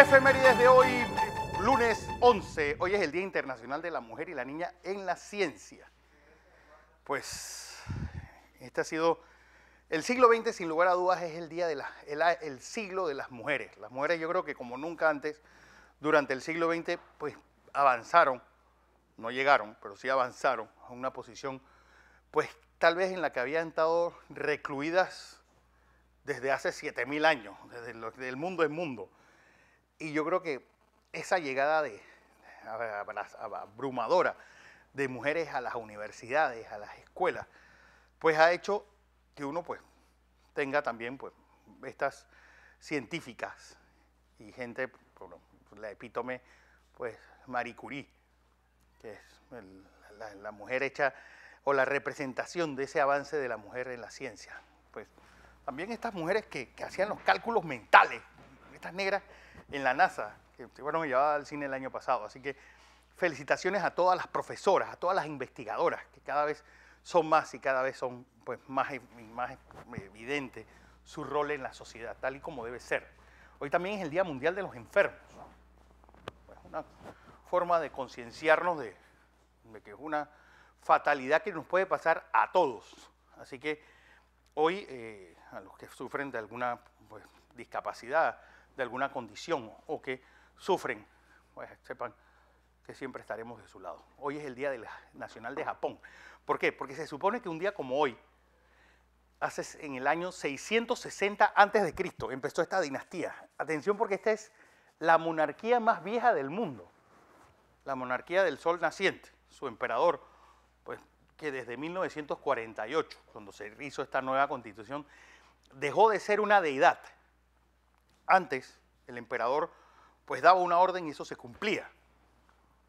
Efemérides de hoy, lunes 11. Hoy es el Día Internacional de la Mujer y la Niña en la Ciencia. Pues este ha sido el siglo XX, sin lugar a dudas, es el día de el siglo de las mujeres. Las mujeres, yo creo que como nunca antes, durante el siglo XX, pues avanzaron, no llegaron, pero sí avanzaron a una posición, pues tal vez en la que habían estado recluidas desde hace 7000 años, desde el mundo en mundo. Y yo creo que esa llegada abrumadora de mujeres a las universidades, a las escuelas, pues ha hecho que uno pues tenga también pues estas científicas y gente, bueno, la epítome pues Marie Curie, que es la mujer hecha o la representación de ese avance de la mujer en la ciencia. Pues también estas mujeres que hacían los cálculos mentales, estas negras en la NASA, que fueron llevadas al cine el año pasado. Así que felicitaciones a todas las profesoras, a todas las investigadoras, que cada vez son más y cada vez son pues, más evidente su rol en la sociedad, tal y como debe ser. Hoy también es el Día Mundial de los Enfermos. Es una forma de concienciarnos de que es una fatalidad que nos puede pasar a todos. Así que hoy a los que sufren de alguna pues, discapacidad, de alguna condición o que sufren, pues sepan que siempre estaremos de su lado. Hoy es el Día Nacional de Japón. ¿Por qué? Porque se supone que un día como hoy, en el año 660 a.C., empezó esta dinastía. Atención, porque esta es la monarquía más vieja del mundo, la monarquía del sol naciente. Su emperador, pues que desde 1948, cuando se hizo esta nueva constitución, dejó de ser una deidad. Antes, el emperador pues daba una orden y eso se cumplía.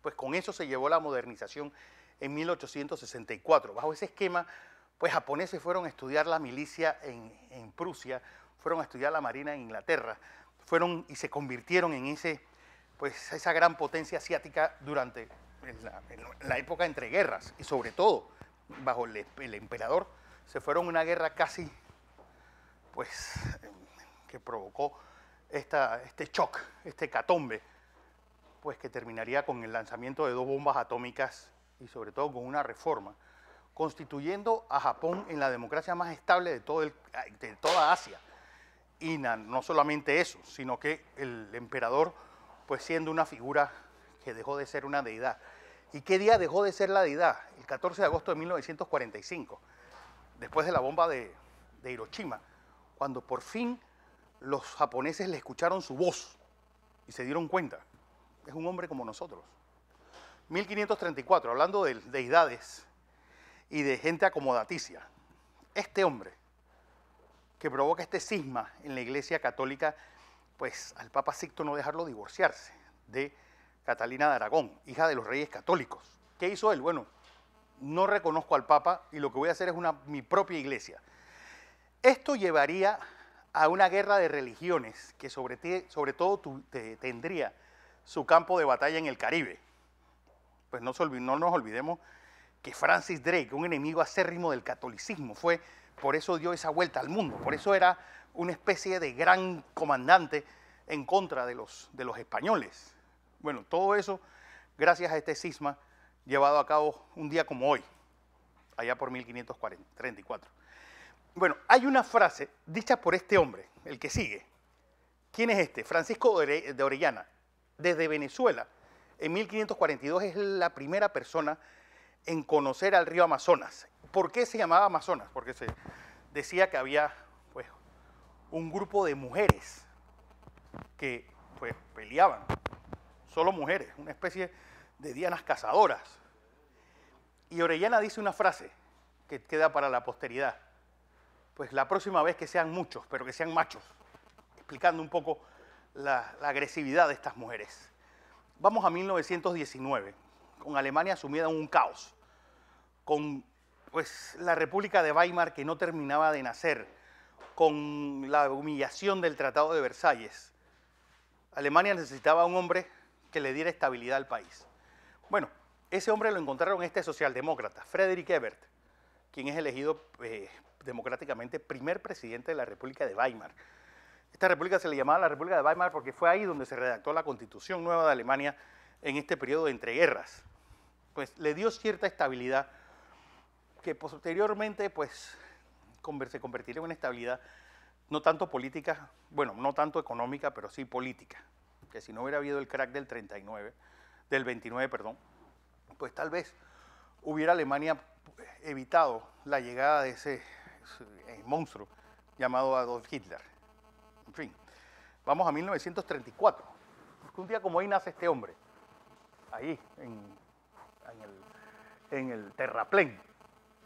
Pues con eso se llevó la modernización en 1864. Bajo ese esquema, pues japoneses fueron a estudiar la milicia en Prusia, fueron a estudiar la marina en Inglaterra, fueron y se convirtieron en esa gran potencia asiática durante la época entre guerras. Y sobre todo, bajo el emperador, se fueron a una guerra casi, pues, que provocó este shock, este hecatombe, pues que terminaría con el lanzamiento de 2 bombas atómicas y sobre todo con una reforma, constituyendo a Japón en la democracia más estable de toda Asia. Y no solamente eso, sino que el emperador, pues siendo una figura que dejó de ser una deidad. ¿Y qué día dejó de ser la deidad? El 14 de agosto de 1945, después de la bomba de Hiroshima, cuando por fin los japoneses le escucharon su voz y se dieron cuenta. Es un hombre como nosotros. 1534, hablando de deidades y de gente acomodaticia. Este hombre que provoca este cisma en la Iglesia Católica, pues al Papa Sixto no dejarlo divorciarse de Catalina de Aragón, hija de los reyes católicos. ¿Qué hizo él? Bueno, no reconozco al Papa y lo que voy a hacer es mi propia iglesia. Esto llevaría a una guerra de religiones que sobre todo tendría su campo de batalla en el Caribe. Pues no nos olvidemos que Francis Drake, un enemigo acérrimo del catolicismo, por eso dio esa vuelta al mundo, por eso era una especie de gran comandante en contra de los españoles. Bueno, todo eso gracias a este cisma llevado a cabo un día como hoy, allá por 1534. Bueno, hay una frase dicha por este hombre, el que sigue. ¿Quién es este? Francisco de Orellana, desde Venezuela. En 1542 es la primera persona en conocer al río Amazonas. ¿Por qué se llamaba Amazonas? Porque se decía que había pues, un grupo de mujeres que pues, peleaban, solo mujeres, una especie de dianas cazadoras. Y Orellana dice una frase que queda para la posteridad. Pues la próxima vez que sean muchos, pero que sean machos, explicando un poco la agresividad de estas mujeres. Vamos a 1919, con Alemania sumida en un caos, con pues, la República de Weimar que no terminaba de nacer, con la humillación del Tratado de Versalles. Alemania necesitaba un hombre que le diera estabilidad al país. Bueno, ese hombre lo encontraron socialdemócrata, Friedrich Ebert, quien es elegido democráticamente primer presidente de la República de Weimar. Esta república se le llamaba la República de Weimar porque fue ahí donde se redactó la Constitución nueva de Alemania en este periodo de entreguerras. Pues le dio cierta estabilidad que posteriormente pues, se convertiría en una estabilidad no tanto política, bueno, no tanto económica, pero sí política. Que si no hubiera habido el crack del 39, del 29, perdón, pues tal vez hubiera Alemania evitado la llegada de ese monstruo llamado Adolf Hitler. En fin, vamos a 1934, porque un día como hoy nace este hombre, ahí en el terraplén,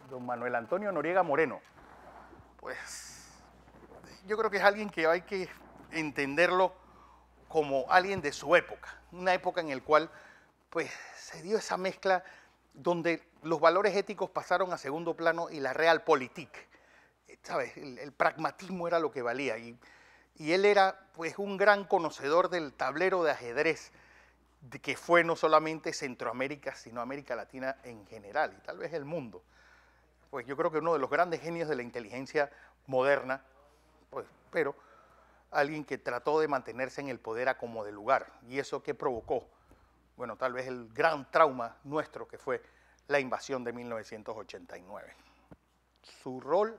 don Manuel Antonio Noriega Moreno. Pues yo creo que es alguien que hay que entenderlo como alguien de su época, una época en la cual pues, se dio esa mezcla donde los valores éticos pasaron a segundo plano y la realpolitik, ¿sabes? El pragmatismo era lo que valía y él era pues, un gran conocedor del tablero de ajedrez que fue no solamente Centroamérica, sino América Latina en general y tal vez el mundo. Pues yo creo que uno de los grandes genios de la inteligencia moderna, pues, pero alguien que trató de mantenerse en el poder a como de lugar. ¿Y eso qué provocó? Bueno, tal vez el gran trauma nuestro que fue la invasión de 1989. Su rol,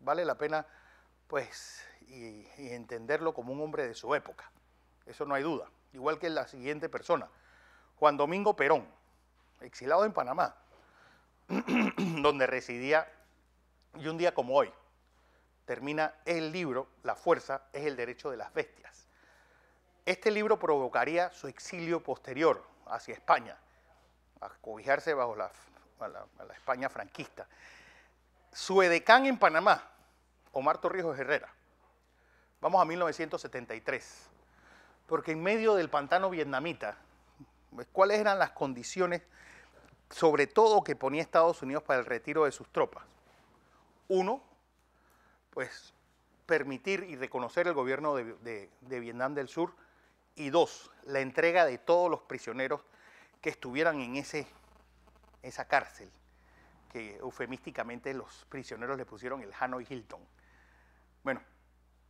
vale la pena pues, y entenderlo como un hombre de su época. Eso no hay duda. Igual que la siguiente persona, Juan Domingo Perón, exilado en Panamá, donde residía, y un día como hoy, termina el libro La fuerza es el derecho de las bestias. Este libro provocaría su exilio posterior hacia España, a cobijarse bajo la España franquista. Su edecán en Panamá, Omar Torrijos Herrera. Vamos a 1973, porque en medio del pantano vietnamita, ¿cuáles eran las condiciones, sobre todo que ponía Estados Unidos para el retiro de sus tropas? Uno, pues permitir y reconocer el gobierno de Vietnam del Sur, y dos, la entrega de todos los prisioneros que estuvieran en esa cárcel, que eufemísticamente los prisioneros le pusieron el Hanoi Hilton. Bueno,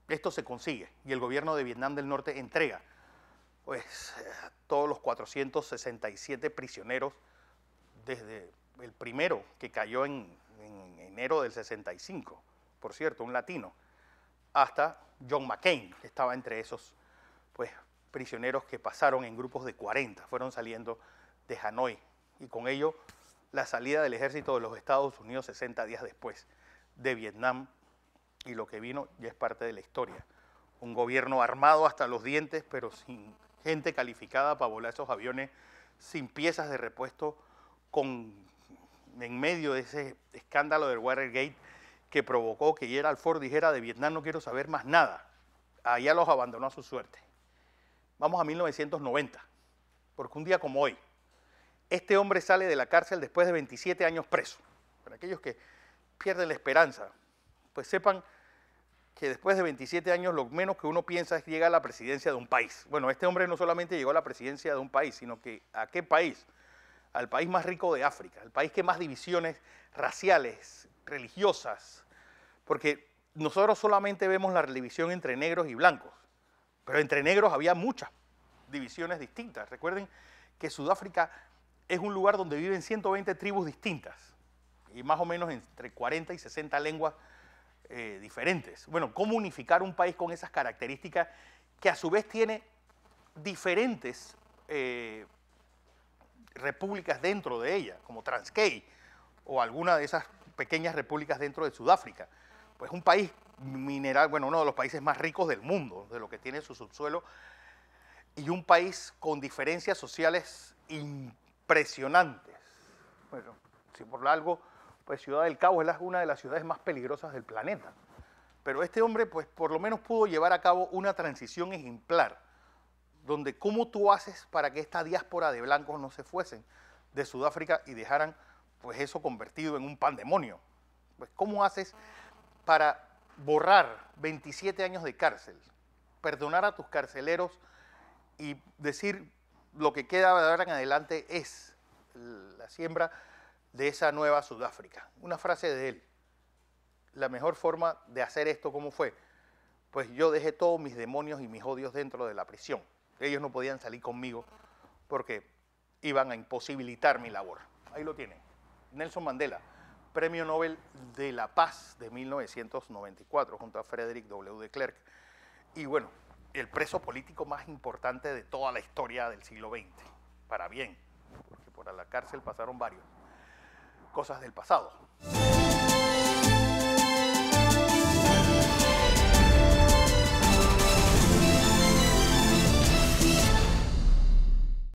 esto se consigue y el gobierno de Vietnam del Norte entrega pues todos los 467 prisioneros desde el primero que cayó en enero del 65, por cierto, un latino, hasta John McCain, que estaba entre esos pues, prisioneros que pasaron en grupos de 40, fueron saliendo de Hanoi, y con ello la salida del ejército de los Estados Unidos 60 días después de Vietnam, y lo que vino ya es parte de la historia. Un gobierno armado hasta los dientes, pero sin gente calificada para volar esos aviones, sin piezas de repuesto, en medio de ese escándalo del Watergate que provocó que Gerald Ford dijera de Vietnam no quiero saber más nada. Allá los abandonó a su suerte. Vamos a 1990, porque un día como hoy, este hombre sale de la cárcel después de 27 años preso. Para aquellos que pierden la esperanza, pues sepan que después de 27 años lo menos que uno piensa es llegar a la presidencia de un país. Bueno, este hombre no solamente llegó a la presidencia de un país, sino que ¿a qué país? Al país más rico de África, el país que más divisiones raciales, religiosas, porque nosotros solamente vemos la división entre negros y blancos, pero entre negros había muchas divisiones distintas. Recuerden que Sudáfrica es un lugar donde viven 120 tribus distintas y más o menos entre 40 y 60 lenguas diferentes. Bueno, ¿cómo unificar un país con esas características que a su vez tiene diferentes repúblicas dentro de ella, como Transkei o alguna de esas pequeñas repúblicas dentro de Sudáfrica? Pues un país mineral, bueno, uno de los países más ricos del mundo, de lo que tiene su subsuelo, y un país con diferencias sociales impresionantes. Bueno, si por algo, pues Ciudad del Cabo es una de las ciudades más peligrosas del planeta. Pero este hombre, pues por lo menos pudo llevar a cabo una transición ejemplar, donde cómo tú haces para que esta diáspora de blancos no se fuesen de Sudáfrica y dejaran pues eso convertido en un pandemonio. Pues cómo haces para borrar 27 años de cárcel, perdonar a tus carceleros y decir lo que queda de ahora en adelante es la siembra de esa nueva Sudáfrica. Una frase de él: la mejor forma de hacer esto, ¿cómo fue? pues yo dejé todos mis demonios y mis odios dentro de la prisión. Ellos no podían salir conmigo porque iban a imposibilitar mi labor. Ahí lo tienen. Nelson Mandela, Premio Nobel de la Paz de 1994, junto a Frederick W. de Klerk. Y bueno, el preso político más importante de toda la historia del siglo XX, para bien, porque por la cárcel pasaron varios. Cosas del pasado.